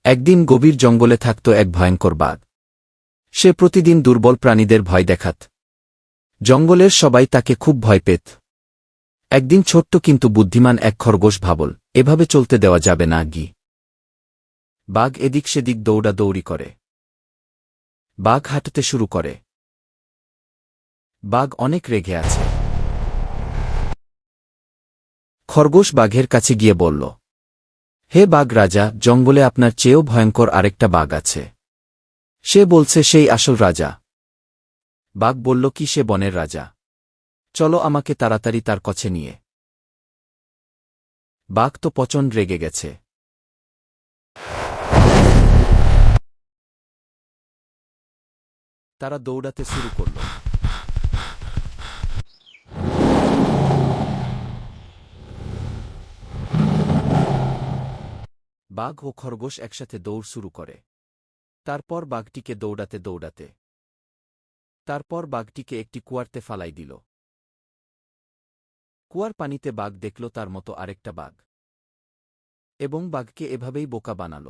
একদিন গভীর জঙ্গলে থাকত এক ভয়ঙ্কর বাঘ। সে প্রতিদিন দুর্বল প্রাণীদের ভয় দেখাত। জঙ্গলের সবাই তাকে খুব ভয় পেত। একদিন ছোট্ট কিন্তু বুদ্ধিমান এক খরগোশ ভাবল, এভাবে চলতে দেওয়া যাবে না গি। বাঘ এদিক সেদিক দৌড়াদৌড়ি করে। বাঘ হাঁটতে শুরু করে। বাঘ অনেক রেগে আছে। খরগোশ বাঘের কাছে গিয়ে বলল, হে বাঘ রাজা, জঙ্গলে আপনার চেয়েও ভয়ঙ্কর আরেকটা বাঘ আছে। সে বলছে সেই আসল রাজা। বাঘ বলল, কি সে বনের রাজা? চলো আমাকে তাড়াতাড়ি তার কাছে নিয়ে। বাঘ তো প্রচণ্ড রেগে গেছে। তারা দৌড়াতে শুরু করল। বাঘ ও খরগোশ একসাথে দৌড় শুরু করে। তারপর বাঘটিকে একটি কুয়ারতে ফালাই দিল। কুয়ার পানিতে বাঘ দেখল তার মতো আরেকটা বাঘ, এবং বাঘকে এভাবেই বোকা বানাল।